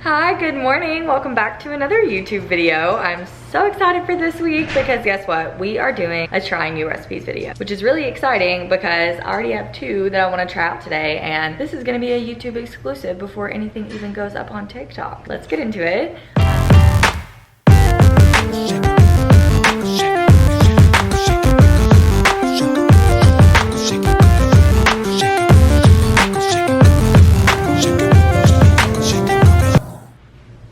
Hi, good morning. Welcome back to another YouTube video. I'm so excited for this week because guess what? We are doing a trying new recipes video, which is really exciting because I already have two that I want to try out today, and this is going to be a YouTube exclusive before anything even goes up on TikTok. Let's get into it.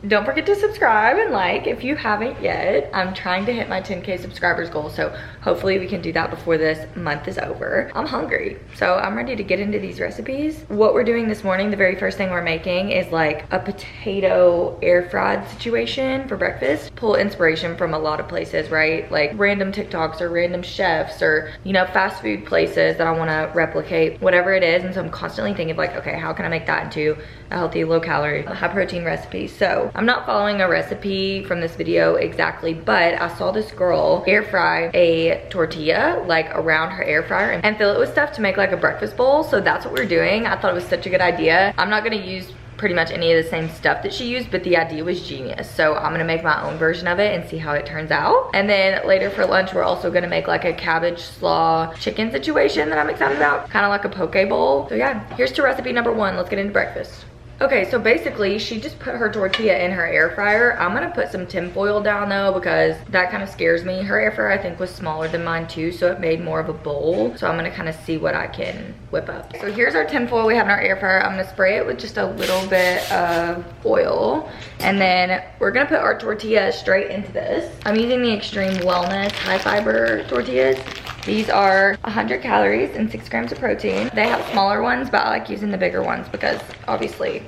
Don't forget to subscribe and like if you haven't yet. I'm trying to hit my 10K subscribers goal, so hopefully we can do that before this month is over. I'm hungry, so I'm ready to get into these recipes. What we're doing this morning, the very first thing we're making is like a potato air fried situation for breakfast. Pull inspiration from a lot of places, right? Like random TikToks or random chefs or, you know, fast food places that I want to replicate, whatever it is. And so I'm constantly thinking of like, okay, how can I make that into a healthy, low calorie, high protein recipe? So I'm not following a recipe from this video exactly, but I saw this girl air fry a tortilla like around her air fryer and fill it with stuff to make like a breakfast bowl. So that's what we're doing. I thought it was such a good idea. I'm not gonna use pretty much any of the same stuff that she used, but the idea was genius. So I'm gonna make my own version of it and see how it turns out. And then later for lunch, we're also gonna make like a cabbage slaw chicken situation that I'm excited about, kind of like a poke bowl. So yeah, here's to recipe number one. Let's get into breakfast. Okay, so basically she just put her tortilla in her air fryer. I'm gonna put some tin foil down though because that kind of scares me. Her air fryer I think was smaller than mine too, so it made more of a bowl. So I'm gonna kind of see what I can whip up. So here's our tin foil we have in our air fryer. I'm gonna spray it with just a little bit of oil, and then we're gonna put our tortilla straight into this. I'm using the Extreme Wellness high fiber tortillas. These are 100 calories and 6 grams of protein. They have smaller ones, but I like using the bigger ones because obviously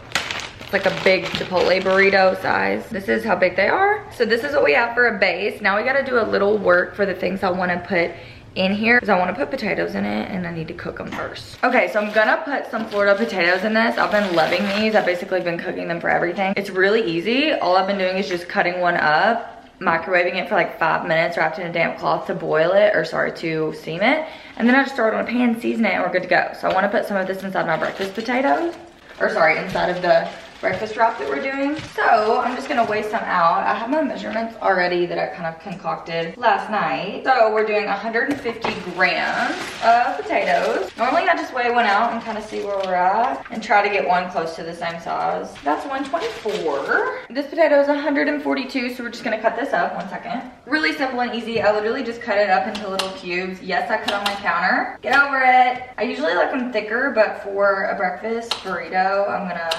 it's like a big Chipotle burrito size. This is how big they are. So this is what we have for a base. Now we gotta do a little work for the things I wanna put in here because I want to put potatoes in it and I need to cook them first. Okay, so I'm gonna put some Florida potatoes in this. I've been loving these. I've basically been cooking them for everything. It's really easy. All I've been doing is just cutting one up, microwaving it for like 5 minutes, wrapped in a damp cloth to boil it, or sorry, to steam it. And then I just throw it on a pan, season it, and we're good to go. So I want to put some of this inside my breakfast potatoes, or sorry, inside of the breakfast wrap that we're doing. So I'm just gonna weigh some out. I have my measurements already that I kind of concocted last night. So we're doing 150 grams of potatoes. Normally I just weigh one out and kind of see where we're at and try to get one close to the same size. That's 124. This potato is 142, so we're just gonna cut this up. 1 second. Really simple and easy. I literally just cut it up into little cubes. Yes, I cut on my counter. Get over it. I usually like them thicker, but for a breakfast burrito, I'm gonna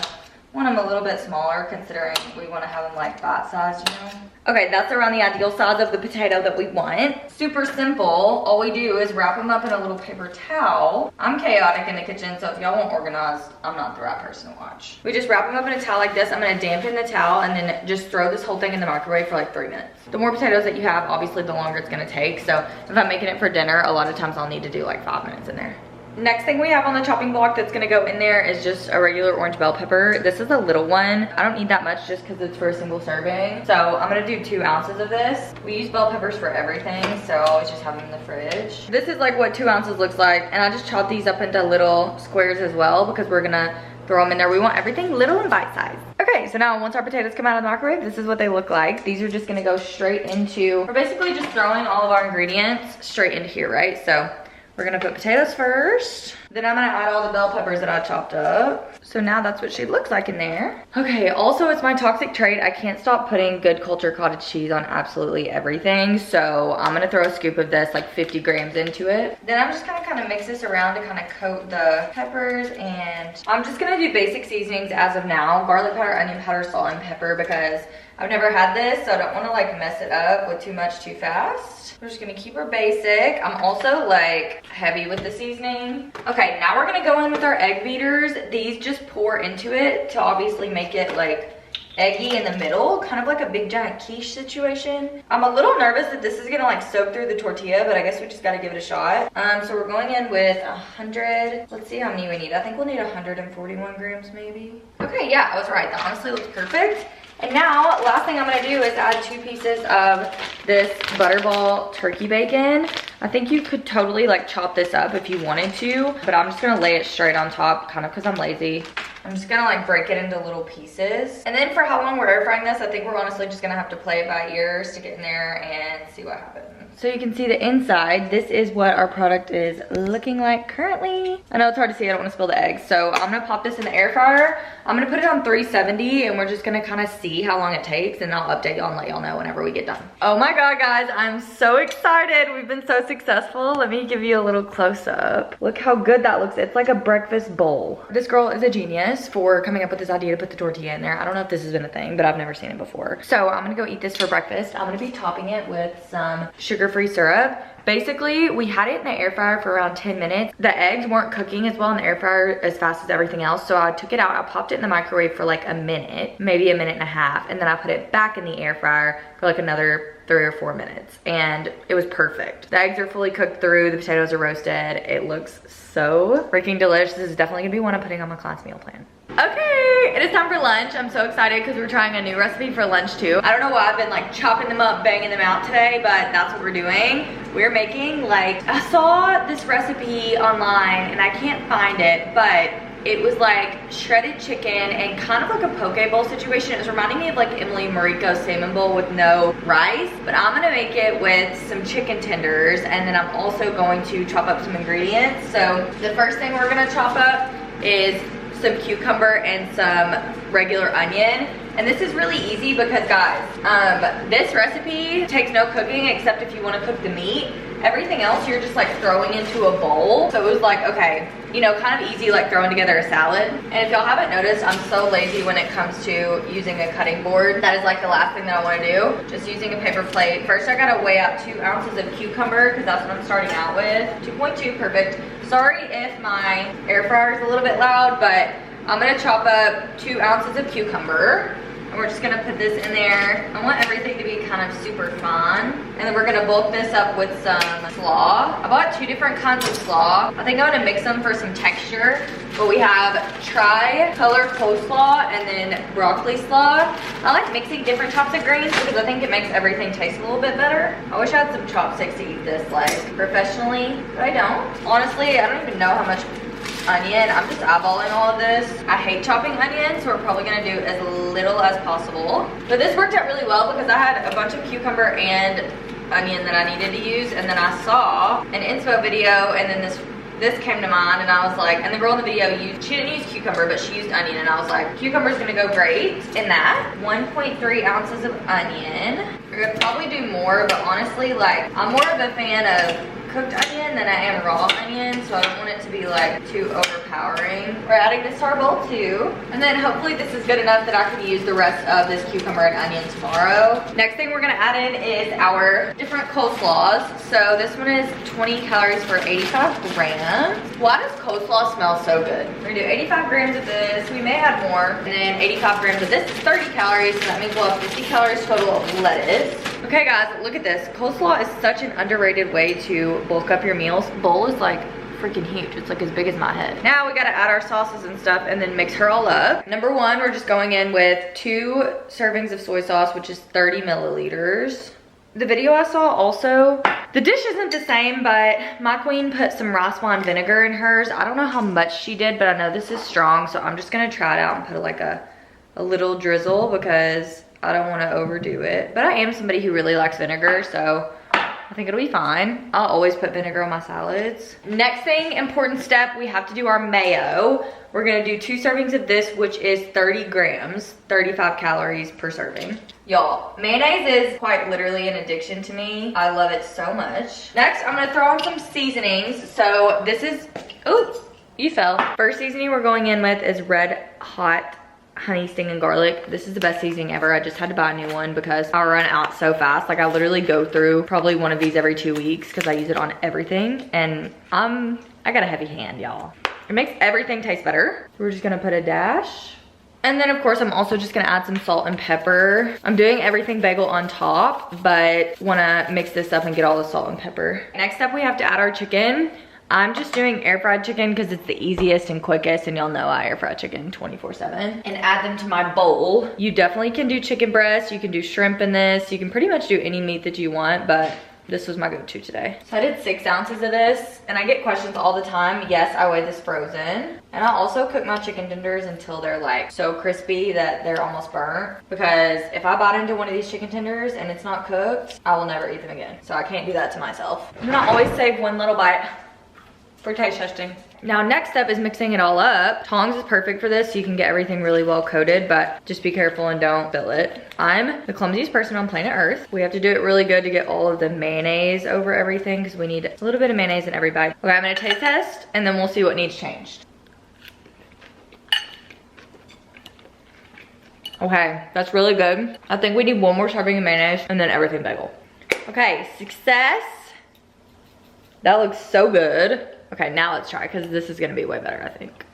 want them a little bit smaller considering we want to have them like bite size, you know? Okay, that's around the ideal size of the potato that we want. Super simple. All we do is wrap them up in a little paper towel. I'm chaotic in the kitchen, so if y'all want organized, I'm not the right person to watch. We just wrap them up in a towel like this. I'm gonna dampen the towel and then just throw this whole thing in the microwave for like 3 minutes. The more potatoes that you have, obviously the longer it's gonna take. So if I'm making it for dinner, a lot of times I'll need to do like 5 minutes in there. Next thing we have on the chopping block that's gonna go in there is just a regular orange bell pepper. This is a little one. I don't need that much just because it's for a single serving. So I'm gonna do 2 ounces of this. We use bell peppers for everything, so I always just have them in the fridge. This is like what 2 ounces looks like, and I just chopped these up into little squares as well because we're gonna throw them in there. We want everything little and bite size. Okay, so now once our potatoes come out of the microwave, this is what they look like. These are just gonna go straight into, we're basically just throwing all of our ingredients straight into here, right? So we're gonna put potatoes first. Then I'm gonna add all the bell peppers that I chopped up. So now that's what she looks like in there. Okay, also it's my toxic trait. I can't stop putting good culture cottage cheese on absolutely everything. So I'm gonna throw a scoop of this, like 50 grams into it. Then I'm just gonna kind of mix this around to kind of coat the peppers, and I'm just gonna do basic seasonings as of now. Garlic powder, onion powder, salt, and pepper because I've never had this, so I don't wanna like mess it up with too much too fast. We're just gonna keep her basic. I'm also like heavy with the seasoning. Okay, now we're gonna go in with our egg beaters. These just pour into it to obviously make it like eggy in the middle, kind of like a big giant quiche situation. I'm a little nervous that this is gonna like soak through the tortilla, but I guess we just gotta give it a shot. So we're going in with 100, let's see how many we need. I think we'll need 141 grams maybe. Okay, yeah, I was right. That honestly looks perfect. And now, last thing I'm gonna do is add 2 pieces of this Butterball turkey bacon. I think you could totally like chop this up if you wanted to, but I'm just gonna lay it straight on top, kind of because I'm lazy. I'm just gonna like break it into little pieces. And then for how long we're air frying this, I think we're honestly just gonna have to play it by ear, stick it in there and see what happens. So you can see the inside. This is what our product is looking like currently. I know it's hard to see, I don't wanna spill the eggs. So I'm gonna pop this in the air fryer. I'm gonna put it on 370 and we're just gonna kind of see how long it takes, and I'll update y'all and let y'all know whenever we get done. Oh my God, guys, I'm so excited. We've been so successful. Let me give you a little close up. Look how good that looks. It's like a breakfast bowl. This girl is a genius for coming up with this idea to put the tortilla in there. I don't know if this has been a thing, but I've never seen it before. So I'm gonna go eat this for breakfast. I'm gonna be topping it with some sugar-free syrup. Basically, we had it in the air fryer for around 10 minutes. The eggs weren't cooking as well in the air fryer as fast as everything else, so I took it out, I popped it in the microwave for like a minute, maybe a minute and a half, and then I put it back in the air fryer for like another 3 or 4 minutes, and it was perfect. The eggs are fully cooked through, the potatoes are roasted. It looks so freaking delicious. This is definitely gonna be one I'm putting on my class meal plan. Okay, it is time for lunch. I'm so excited because we're trying a new recipe for lunch too. I don't know why I've been like chopping them up, banging them out today, but that's what we're doing. We're making like, I saw this recipe online and I can't find it, but it was like shredded chicken and kind of like a poke bowl situation. It was reminding me of like Emily Mariko's salmon bowl with no rice, but I'm gonna make it with some chicken tenders, and then I'm also going to chop up some ingredients. So the first thing we're gonna chop up is some cucumber and some regular onion. And this is really easy because guys, this recipe takes no cooking except if you want to cook the meat. Everything else you're just like throwing into a bowl. So it was like, okay, you know, kind of easy like throwing together a salad. And if y'all haven't noticed, I'm so lazy when it comes to using a cutting board. That is like the last thing that I want to do. Just using a paper plate. First I gotta weigh out 2 ounces of cucumber because that's what I'm starting out with. 2.2, perfect. Sorry if my air fryer is a little bit loud, but I'm gonna chop up 2 ounces of cucumber. And we're just gonna put this in there. I want everything to be kind of super fine. And then we're gonna bulk this up with some slaw. I bought 2 different kinds of slaw. I think I'm gonna mix them for some texture. But we have tri-color coleslaw and then broccoli slaw. I like mixing different types of greens because I think it makes everything taste a little bit better. I wish I had some chopsticks to eat this like professionally, but I don't. Honestly, I don't even know how much onion. I'm just eyeballing all of this. I hate chopping onions, so we're probably gonna do as little as possible. But this worked out really well because I had a bunch of cucumber and onion that I needed to use, and then I saw an inspo video, and then this came to mind, and I was like, and the girl in the video, she didn't use cucumber, but she used onion, and I was like, cucumber's gonna go great in that. 1.3 ounces of onion. We're gonna probably do more, but honestly, like, I'm more of a fan of cooked onion than I am raw onion, so I don't want it to be like too overpowering. We're adding this to our bowl too, and then hopefully this is good enough that I can use the rest of this cucumber and onion tomorrow. Next thing we're gonna add in is our different coleslaws. So this one is 20 calories for 85 grams. Why does coleslaw smell so good? We're gonna do 85 grams of this. We may add more, and then 85 grams of this is 30 calories, so that means we'll have 50 calories total of lettuce. Okay guys, look at this. Coleslaw is such an underrated way to bulk up your meals. Bowl is like freaking huge. It's like as big as my head. Now we gotta add our sauces and stuff and then mix her all up. Number 1, we're just going in with 2 servings of soy sauce, which is 30 milliliters. The video I saw also, the dish isn't the same, but my queen put some rice wine vinegar in hers. I don't know how much she did, but I know this is strong, so I'm just gonna try it out and put like a little drizzle because I don't want to overdo it. But I am somebody who really likes vinegar, so I think it'll be fine. I'll always put vinegar on my salads. Next thing, important step, we have to do our mayo. We're gonna do 2 servings of this, which is 30 grams, 35 calories per serving. Y'all, mayonnaise is quite literally an addiction to me. I love it so much. Next, I'm gonna throw on some seasonings. So this is, ooh, you fell. First seasoning we're going in with is red hot honey stinging garlic. This is the best seasoning ever. I just had to buy a new one because I run out so fast. Like I literally go through probably one of these every 2 weeks because I use it on everything, and I got a heavy hand, y'all. It makes everything taste better. We're just gonna put a dash. And then of course I'm also just gonna add some salt and pepper. I'm doing everything bagel on top, but wanna mix this up and get all the salt and pepper. Next up we have to add our chicken. I'm just doing air fried chicken because it's the easiest and quickest, and y'all know I air fry chicken 24/7. And add them to my bowl. You definitely can do chicken breast, you can do shrimp in this, you can pretty much do any meat that you want, but this was my go-to today. So I did 6 ounces of this, and I get questions all the time. Yes, I weigh this frozen. And I also cook my chicken tenders until they're like so crispy that they're almost burnt. Because if I bite into one of these chicken tenders and it's not cooked, I will never eat them again. So I can't do that to myself. I'm gonna always save one little bite for taste testing. Now next step is mixing it all up. Tongs is perfect for this so you can get everything really well coated, but just be careful and don't spill it. I'm the clumsiest person on planet Earth. We have to do it really good to get all of the mayonnaise over everything because we need a little bit of mayonnaise in every bite. Okay, I'm gonna taste test and then we'll see what needs changed. Okay, that's really good. I think we need one more serving of mayonnaise and then everything bagel. Okay, success. That looks so good. Okay, now let's try because this is gonna be way better, I think.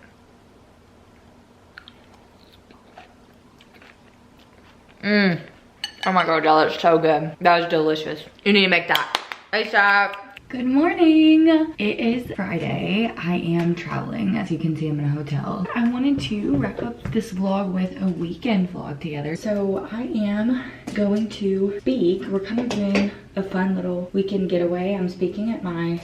Oh my god, y'all, that's so good. That was delicious. You need to make that ASAP. Good morning. It is Friday. I am traveling. As you can see, I'm in a hotel. I wanted to wrap up this vlog with a weekend vlog together. So I am going to speak. We're kind of doing a fun little weekend getaway. I'm speaking at my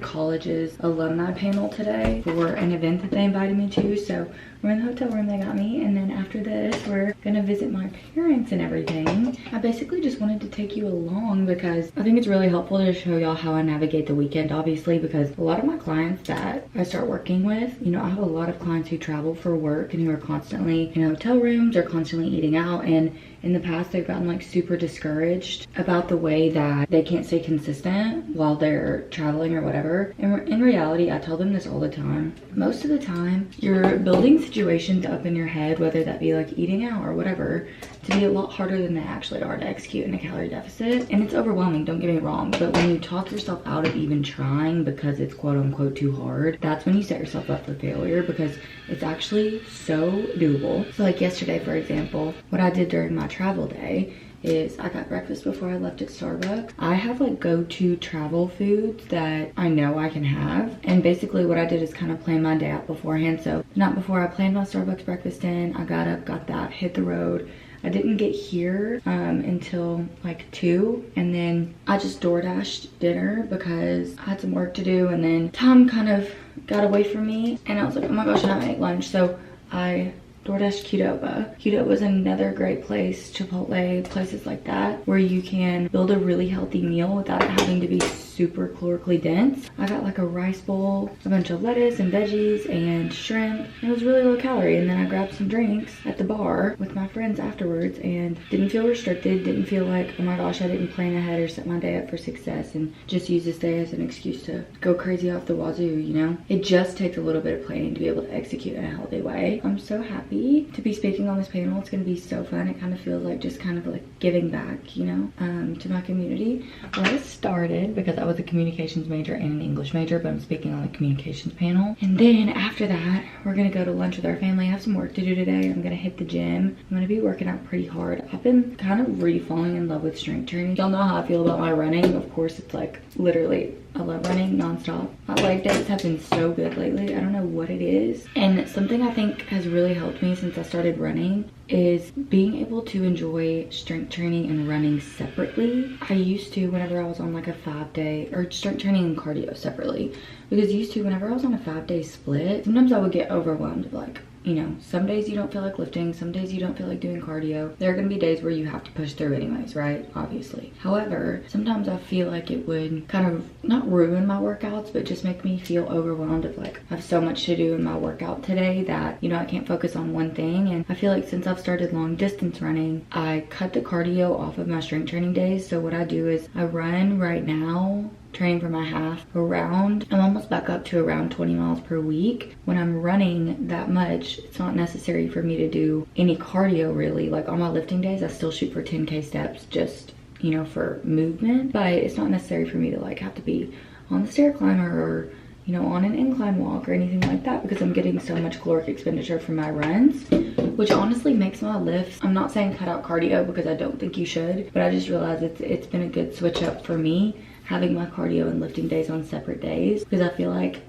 college's alumni panel today for an event that they invited me to. So we're in the hotel room they got me, and then after this we're gonna visit my parents and everything. I basically just wanted to take you along because I think it's really helpful to show y'all how I navigate the weekend, obviously, because a lot of my clients that I start working with, you know, I have a lot of clients who travel for work and who are constantly in hotel rooms or constantly eating out, and in the past they've gotten like super discouraged about the way that they can't stay consistent while they're traveling or whatever. And in reality, I tell them this all the time. Most of the time, you're building situations up in your head, whether that be like eating out or whatever, to be a lot harder than they actually are to execute in a calorie deficit. And it's overwhelming, don't get me wrong, but when you talk yourself out of even trying because it's quote unquote too hard, that's when you set yourself up for failure, because it's actually so doable. So like yesterday, for example, what I did during my travel day is I got breakfast before I left at Starbucks. I have like go-to travel foods that I know I can have, and basically what I did is kind of plan my day out beforehand. So the night before, I planned my Starbucks breakfast in. I got up, got that, hit the road. I didn't get here until like 2, and then I just DoorDashed dinner because I had some work to do, and then time kind of got away from me and I was like, oh my gosh, I haven't ate lunch. So I DoorDash Qdoba. Qdoba is another great place, Chipotle, places like that, where you can build a really healthy meal without it having to be super calorically dense. I got like a rice bowl, a bunch of lettuce and veggies and shrimp. It was really low calorie, and then I grabbed some drinks at the bar with my friends afterwards and didn't feel restricted, didn't feel like, oh my gosh, I didn't plan ahead or set my day up for success and just use this day as an excuse to go crazy off the wazoo, you know? It just takes a little bit of planning to be able to execute in a healthy way. I'm so happy to be speaking on this panel. It's gonna be so fun. It kind of feels like just kind of like giving back, you know, to my community. Well, I started because I was a communications major and an English major, but I'm speaking on the communications panel. And then after that, we're gonna go to lunch with our family. I have some work to do today. I'm gonna hit the gym. I'm gonna be working out pretty hard. I've been kind of falling in love with strength training. Y'all know how I feel about my running. Of course, it's like literally, I love running nonstop. My leg days have been so good lately. I don't know what it is. And something I think has really helped me since I started running is being able to enjoy strength training and running separately. I used to, whenever I was on like a 5-day, or strength training and cardio separately, because used to, whenever I was on a 5-day split, sometimes I would get overwhelmed, like, you know, some days you don't feel like lifting, some days you don't feel like doing cardio. There are gonna be days where you have to push through anyways, right? Obviously. However, sometimes I feel like it would kind of not ruin my workouts, but just make me feel overwhelmed of like, I have so much to do in my workout today that, you know, I can't focus on one thing. And I feel like since I've started long distance running, I cut the cardio off of my strength training days. So what I do is I run right now, training for my half, around, I'm almost back up to around 20 miles per week. When I'm running that much, it's not necessary for me to do any cardio really. Like on my lifting days, I still shoot for 10K steps just, you know, for movement, but it's not necessary for me to like have to be on the stair climber or, you know, on an incline walk or anything like that, because I'm getting so much caloric expenditure from my runs, which honestly makes my lifts, I'm not saying cut out cardio because I don't think you should, but I just realized it's been a good switch up for me, having my cardio and lifting days on separate days, because I feel like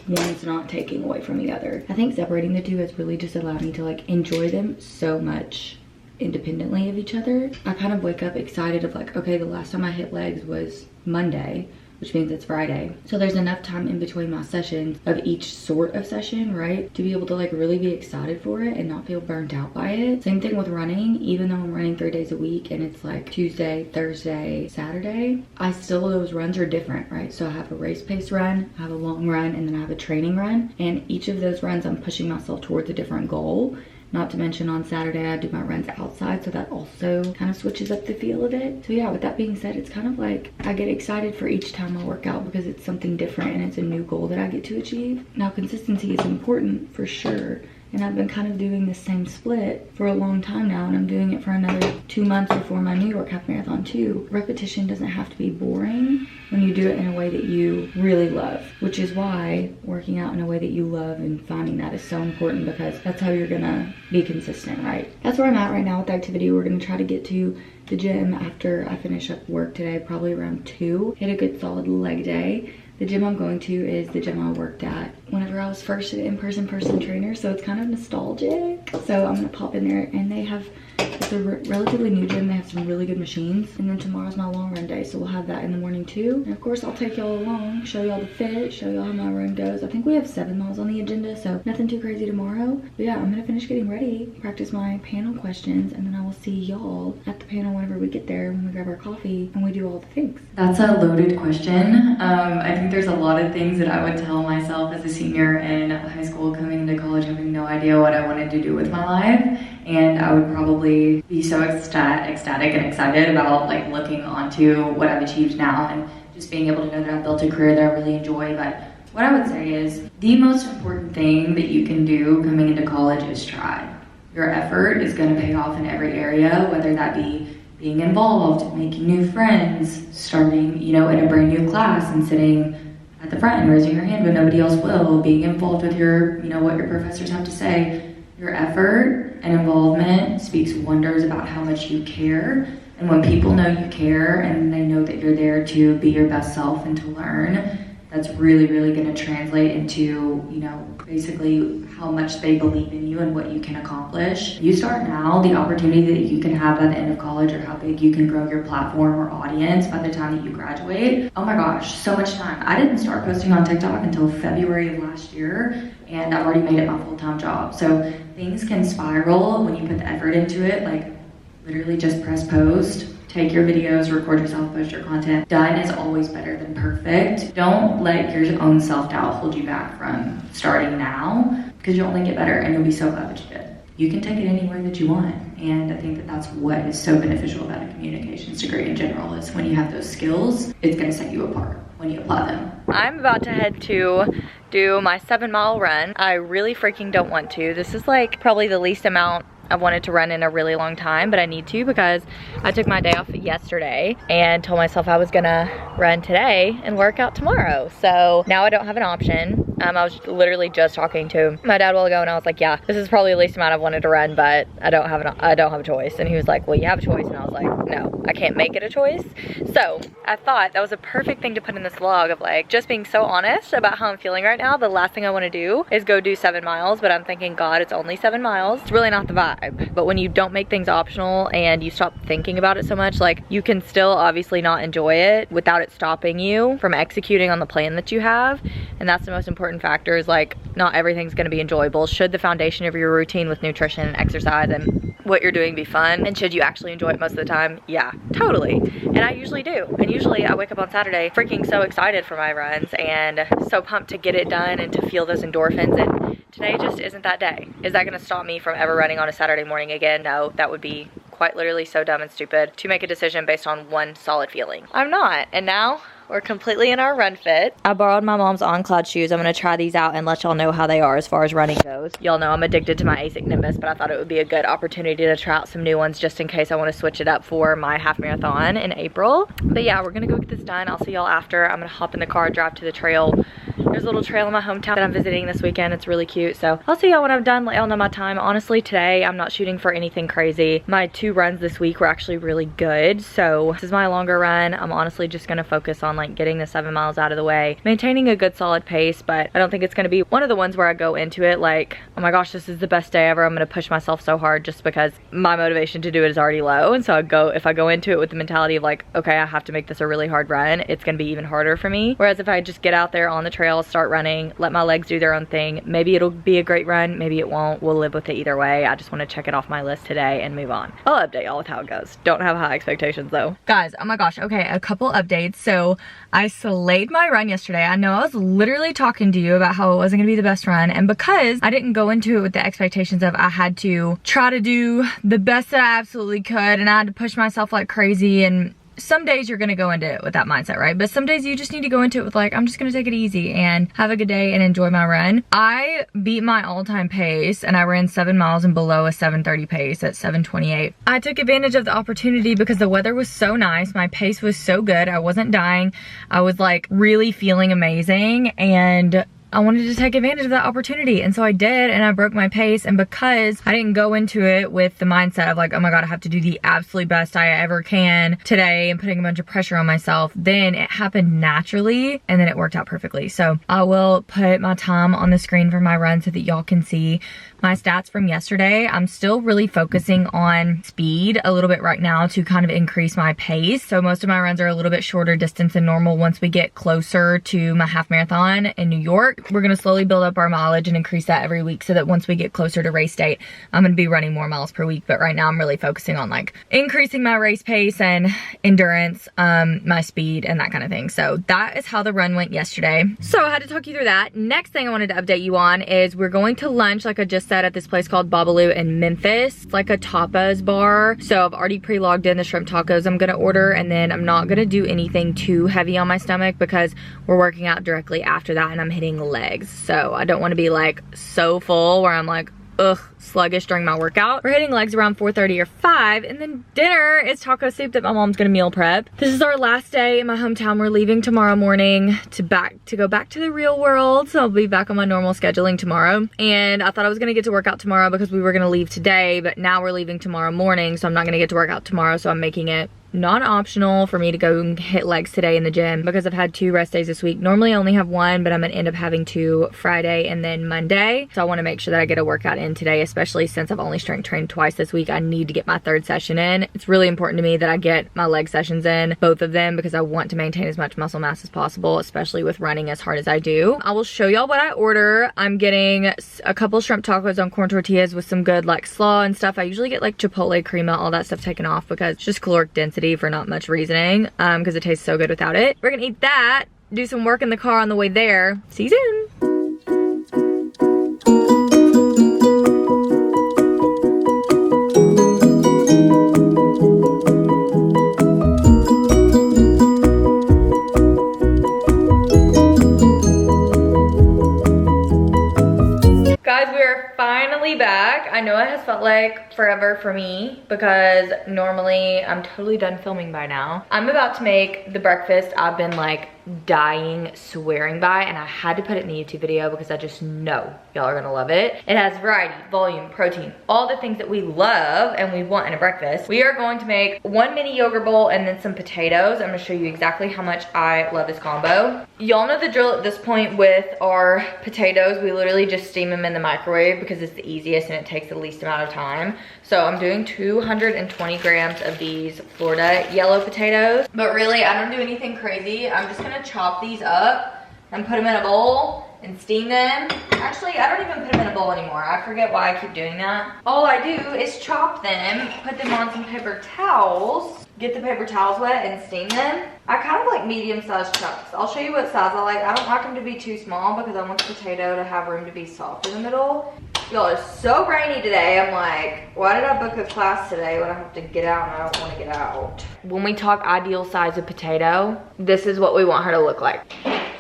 one's not taking away from the other. I think separating the two has really just allowed me to like enjoy them so much independently of each other. I kind of wake up excited of like, okay, the last time I hit legs was Monday, which means it's Friday. So there's enough time in between my sessions of each sort of session, right? To be able to like really be excited for it and not feel burnt out by it. Same thing with running, even though I'm running 3 days a week and it's like Tuesday, Thursday, Saturday, those runs are different, right? So I have a race pace run, I have a long run, and then I have a training run. And each of those runs, I'm pushing myself towards a different goal. Not to mention on Saturday, I do my runs outside, so that also kind of switches up the feel of it. So yeah, with that being said, it's kind of like I get excited for each time I work out because it's something different and it's a new goal that I get to achieve. Now, consistency is important for sure. And I've been kind of doing the same split for a long time now, and I'm doing it for another 2 months before my New York Half Marathon too. Repetition doesn't have to be boring when you do it in a way that you really love, which is why working out in a way that you love and finding that is so important, because that's how you're gonna be consistent, right? That's where I'm at right now with the activity. We're gonna try to get to the gym after I finish up work today, probably around 2. Hit a good solid leg day. The gym I'm going to is the gym I worked at whenever I was first an in-person personal trainer, so it's kind of nostalgic. So I'm gonna pop in there, and it's a relatively new gym. They have some really good machines. And then tomorrow's my long run day, so we'll have that in the morning too. And of course, I'll take y'all along, show y'all the fit, show y'all how my run goes. I think we have 7 miles on the agenda, so nothing too crazy tomorrow. But yeah, I'm gonna finish getting ready, practice my panel questions, and then I will see y'all at the panel whenever we get there, when we grab our coffee and we do all the things. That's a loaded question. I think there's a lot of things that I would tell myself as a senior in high school, coming into college, having no idea what I wanted to do with my life. And I would probably be so ecstatic and excited about like looking onto what I've achieved now and just being able to know that I've built a career that I really enjoy. But what I would say is the most important thing that you can do coming into college is try. Your effort is going to pay off in every area, whether that be being involved, making new friends, starting, in a brand new class and sitting at the front and raising your hand when nobody else will, being involved with your, what your professors have to say. Your effort and involvement speaks wonders about how much you care. And when people know you care and they know that you're there to be your best self and to learn, that's really, really going to translate into, basically how much they believe in you and what you can accomplish. You start now, the opportunity that you can have at the end of college, or how big you can grow your platform or audience by the time that you graduate. Oh my gosh, so much time. I didn't start posting on TikTok until February of last year, and I've already made it my full-time job. So things can spiral when you put the effort into it. Like literally just press post, take your videos, record yourself, post your content. Done is always better than perfect. Don't let your own self-doubt hold you back from starting now, because you'll only get better and you'll be so glad that you did. You can take it anywhere that you want. And I think that that's what is so beneficial about a communications degree in general, is when you have those skills, it's gonna set you apart when you apply them. I'm about to head to do my 7-mile run. I really freaking don't want to. This is like probably the least amount I've wanted to run in a really long time, but I need to because I took my day off yesterday and told myself I was gonna run today and work out tomorrow. So now I don't have an option. I was literally just talking to my dad a while ago, and I was like, yeah, this is probably the least amount I've wanted to run, but I don't have a choice. And he was like, well, you have a choice. And I was like, no, I can't make it a choice. So I thought that was a perfect thing to put in this vlog, of like just being so honest about how I'm feeling right now. The last thing I want to do is go do 7 miles, but I'm thinking, God, it's only 7 miles. It's really not the vibe. But when you don't make things optional and you stop thinking about it so much, like you can still obviously not enjoy it without it stopping you from executing on the plan that you have. And that's the most important factor, is like not everything's going to be enjoyable. Should the foundation of your routine with nutrition and exercise and what you're doing be fun, and should you actually enjoy it most of the time? Yeah, totally. And I usually do. And usually I wake up on Saturday freaking so excited for my runs and so pumped to get it done and to feel those endorphins. And today just isn't that day. Is that going to stop me from ever running on a Saturday morning again? No, that would be quite literally so dumb and stupid to make a decision based on one solid feeling. I'm not. And now we're completely in our run fit. I borrowed my mom's On Cloud shoes. I'm gonna try these out and let y'all know how they are as far as running goes. Y'all know I'm addicted to my Asics Nimbus, but I thought it would be a good opportunity to try out some new ones just in case I want to switch it up for my half marathon in April. But yeah, we're gonna go get this done. I'll see y'all after. I'm gonna hop in the car, drive to the trail, and There's a little trail in my hometown that I'm visiting this weekend. It's really cute. So I'll see y'all when I'm done, let y'all know my time. Honestly, today I'm not shooting for anything crazy. My 2 runs this week were actually really good. So this is my longer run. I'm honestly just gonna focus on like getting the 7 miles out of the way, maintaining a good solid pace, but I don't think it's gonna be one of the ones where I go into it like, oh my gosh, this is the best day ever. I'm gonna push myself so hard just because my motivation to do it is already low. And so if I go into it with the mentality of like, okay, I have to make this a really hard run, it's gonna be even harder for me. Whereas if I just get out there on the trail, start running, let my legs do their own thing, maybe it'll be a great run, maybe it won't. We'll live with it either way. I just want to check it off my list today and move on. I'll update y'all with how it goes. Don't have high expectations though. Guys, oh my gosh, okay, a couple updates. So I slayed my run yesterday. I know I was literally talking to you about how it wasn't gonna be the best run, and because I didn't go into it with the expectations of I had to try to do the best that I absolutely could, and I had to push myself like crazy, and some days you're gonna go into it with that mindset, right? But some days you just need to go into it with like, I'm just gonna take it easy and have a good day and enjoy my run. I beat my all-time pace and I ran 7 miles and below a 7:30 pace at 7:28. I took advantage of the opportunity because the weather was so nice. My pace was so good. I wasn't dying. I was like really feeling amazing, and I wanted to take advantage of that opportunity, and so I did, and I broke my pace. And because I didn't go into it with the mindset of like, oh my god, I have to do the absolute best I ever can today and putting a bunch of pressure on myself, then it happened naturally and then it worked out perfectly. So I will put my time on the screen for my run so that y'all can see my stats from yesterday. I'm still really focusing on speed a little bit right now to kind of increase my pace. So most of my runs are a little bit shorter distance than normal. Once we get closer to my half marathon in New York, we're gonna slowly build up our mileage and increase that every week so that once we get closer to race date, I'm gonna be running more miles per week. But right now I'm really focusing on like increasing my race pace and endurance, my speed and that kind of thing. So that is how the run went yesterday. So I had to talk you through that. Next thing I wanted to update you on is we're going to lunch, like I just said, at this place called Babalu in Memphis. It's like a tapas bar. So I've already pre-logged in the shrimp tacos I'm gonna order, and then I'm not gonna do anything too heavy on my stomach because we're working out directly after that and I'm hitting legs. So I don't wanna be like so full where I'm like, ugh, sluggish during my workout. We're hitting legs around 4:30 or 5, and then dinner is taco soup that my mom's gonna meal prep. This is our last day in my hometown. We're leaving tomorrow morning to go back to the real world. So I'll be back on my normal scheduling tomorrow. And I thought I was gonna get to work out tomorrow because we were gonna leave today, but now we're leaving tomorrow morning, so I'm not gonna get to work out tomorrow, so I'm making it non-optional for me to go and hit legs today in the gym because I've had 2 rest days this week. Normally I only have 1, but I'm gonna end up having 2 Friday and then Monday. So I wanna make sure that I get a workout in today, especially since I've only strength trained twice this week. I need to get my 3rd session in. It's really important to me that I get my leg sessions in, both of them, because I want to maintain as much muscle mass as possible, especially with running as hard as I do. I will show y'all what I order. I'm getting a couple shrimp tacos on corn tortillas with some good like slaw and stuff. I usually get like chipotle crema, all that stuff taken off because it's just caloric density for not much reasoning, because it tastes so good without it. We're gonna eat that, do some work in the car on the way there. See you soon. Guys, we are finally back. I know it has felt like forever for me because normally I'm totally done filming by now. I'm about to make the breakfast I've been like dying swearing by, and I had to put it in the YouTube video because I just know y'all are gonna love it. It has variety, volume, protein, all the things that we love and we want in a breakfast. We are going to make 1 mini yogurt bowl and then some potatoes. I'm gonna show you exactly how much I love this combo. Y'all know the drill at this point with our potatoes. We literally just steam them in the microwave because it's the easiest and it takes the least amount of time. So I'm doing 220 grams of these Florida yellow potatoes, but really I don't do anything crazy. I'm just gonna chop these up and put them in a bowl and steam them. Actually, I don't even put them in a bowl anymore. I forget why I keep doing that. All I do is chop them, put them on some paper towels, get the paper towels wet and steam them. I kind of like medium-sized chunks. I'll show you what size I like. I don't like them to be too small because I want the potato to have room to be soft in the middle. Y'all, it's so rainy today. I'm like, why did I book a class today when I have to get out and I don't want to get out? When we talk ideal size of potato, this is what we want her to look like.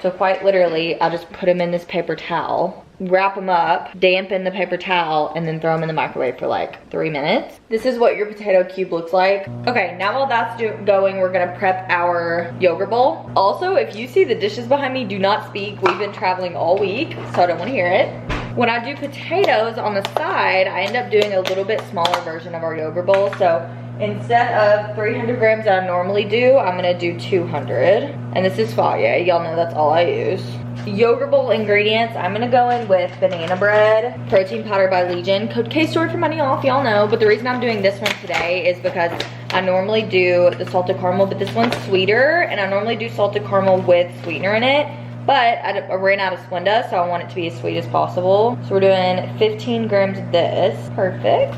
So quite literally, I'll just put them in this paper towel wrap them up, dampen the paper towel, and then throw them in the microwave for like 3 minutes. This is what your potato cube looks like. Okay, now while that's going, we're gonna prep our yogurt bowl. Also, if you see the dishes behind me, do not speak. We've been traveling all week, so I don't wanna hear it. When I do potatoes on the side, I end up doing a little bit smaller version of our yogurt bowl. So instead of 300 grams that I normally do, I'm gonna do 200. And this is Faye, y'all know that's all I use. Yogurt bowl ingredients, I'm gonna go in with banana bread, protein powder by Legion, Code K stored for money off, y'all know. But the reason I'm doing this one today is because I normally do the salted caramel, but this one's sweeter, and I normally do salted caramel with sweetener in it. But I ran out of Splenda, so I want it to be as sweet as possible. So we're doing 15 grams of this. Perfect.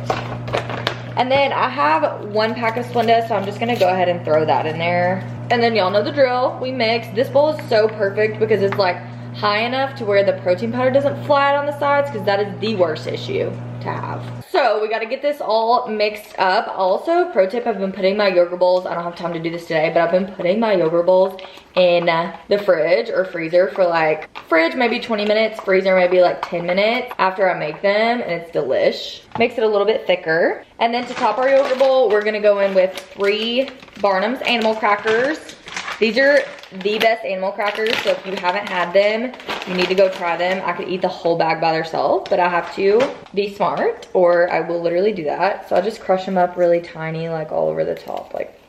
And then I have 1 pack of Splenda, so I'm just gonna go ahead and throw that in there. And then y'all know the drill. We mix. This bowl is so perfect because it's like high enough to where the protein powder doesn't fly out on the sides, because that is the worst issue to have. So we got to get this all mixed up. Also, pro tip, I've been putting my yogurt bowls, I don't have time to do this today, but I've been putting my yogurt bowls in the fridge or freezer for like, fridge maybe 20 minutes, freezer maybe like 10 minutes after I make them, and it's delish. Makes it a little bit thicker. And then to top our yogurt bowl, we're gonna go in with 3 Barnum's animal crackers. These are the best animal crackers, so if you haven't had them, you need to go try them. I could eat the whole bag by themselves, but I have to be smart, or I will literally do that. So I'll just crush them up really tiny, like all over the top. Like,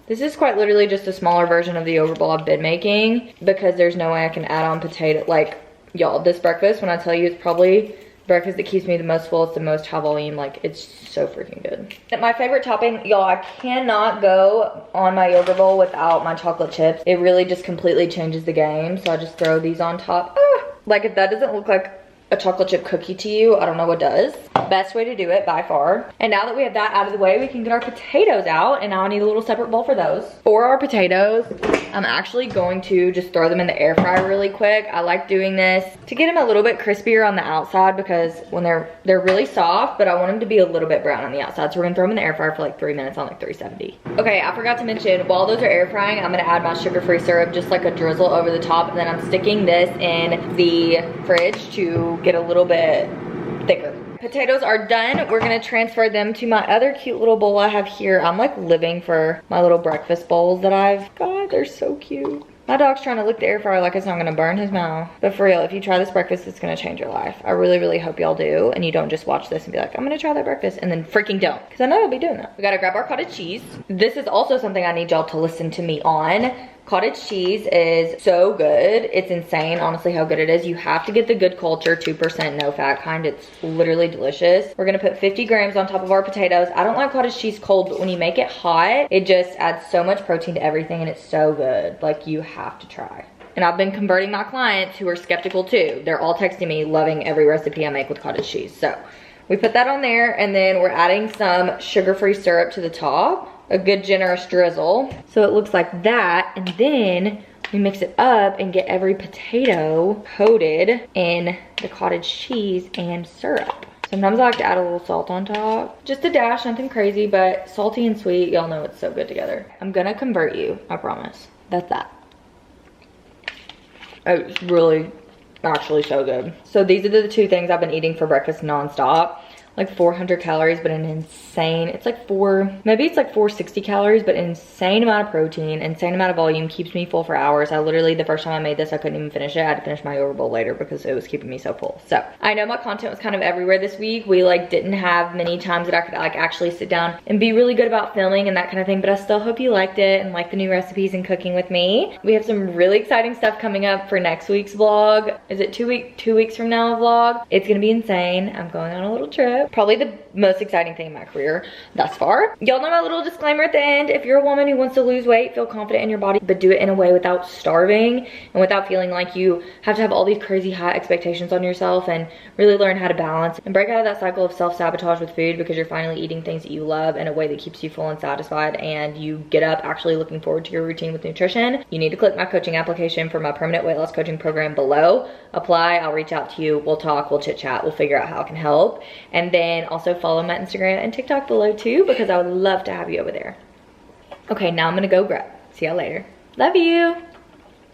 this is quite literally just a smaller version of the yogurt bowl I've been making, because there's no way I can add on potato. Like, y'all, this breakfast, when I tell you it's probably breakfast that keeps me the most full, it's the most high volume, like it's so freaking good. My favorite topping, y'all, I cannot go on my yogurt bowl without my chocolate chips. It really just completely changes the game. So I just throw these on top. Like, if that doesn't look like a chocolate chip cookie to you, I don't know what does. Best way to do it by far. And now that we have that out of the way, we can get our potatoes out, and now I need a little separate bowl for those. For our potatoes, I'm actually going to just throw them in the air fryer really quick. I like doing this to get them a little bit crispier on the outside, because when they're really soft, but I want them to be a little bit brown on the outside. So we're gonna throw them in the air fryer for like 3 minutes on like 370. Okay, I forgot to mention, while those are air frying, I'm gonna add my sugar-free syrup, just like a drizzle over the top, and then I'm sticking this in the fridge to get a little bit thicker. Potatoes are done. We're gonna transfer them to my other cute little bowl I have here. I'm like living for my little breakfast bowls that I've got. They're so cute. My dog's trying to lick the air fryer like it's not gonna burn his mouth. But for real, if you try this breakfast, it's gonna change your life. I really, really hope y'all do, and you don't just watch this and be like, I'm gonna try that breakfast, and then freaking don't. Because I know I'll be doing that. We gotta grab our cottage cheese. This is also something I need y'all to listen to me on. Cottage cheese is so good. It's insane, honestly, how good it is. You have to get the good culture 2% no fat kind. It's literally delicious. We're gonna put 50 grams on top of our potatoes. I don't like cottage cheese cold, but when you make it hot, it just adds so much protein to everything, and it's so good. Like, you have to try. And I've been converting my clients who are skeptical too. They're all texting me, loving every recipe I make with cottage cheese. So we put that on there, and then we're adding some sugar-free syrup to the top. A good generous drizzle. So it looks like that, and then we mix it up and get every potato coated in the cottage cheese and syrup. Sometimes I like to add a little salt on top. Just a dash, nothing crazy, but salty and sweet, y'all know it's so good together. I'm gonna convert you, I promise. That's that. It's really, actually so good. So these are the 2 things I've been eating for breakfast nonstop. Like 400 calories, but an insane, it's like maybe it's like 460 calories, but an insane amount of protein, insane amount of volume, keeps me full for hours. I literally, the first time I made this, I couldn't even finish it. I had to finish my yogurt bowl later because it was keeping me so full. So I know my content was kind of everywhere this week. We like didn't have many times that I could like actually sit down and be really good about filming and that kind of thing, but I still hope you liked it and like the new recipes and cooking with me. We have some really exciting stuff coming up for next week's vlog. Is it 2 weeks from now vlog? It's gonna be insane. I'm going on a little trip. Probably the most exciting thing in my career thus far. Y'all know my little disclaimer at the end. If you're a woman who wants to lose weight, feel confident in your body, but do it in a way without starving and without feeling like you have to have all these crazy high expectations on yourself, and really learn how to balance and break out of that cycle of self-sabotage with food, because you're finally eating things that you love in a way that keeps you full and satisfied, and you get up actually looking forward to your routine with nutrition. You need to click my coaching application for my permanent weight loss coaching program below. Apply, I'll reach out to you, we'll talk, we'll chit chat, we'll figure out how I can help. And then also follow my Instagram and TikTok below too, because I would love to have you over there. Okay, now I'm gonna go grab. See y'all later. Love you.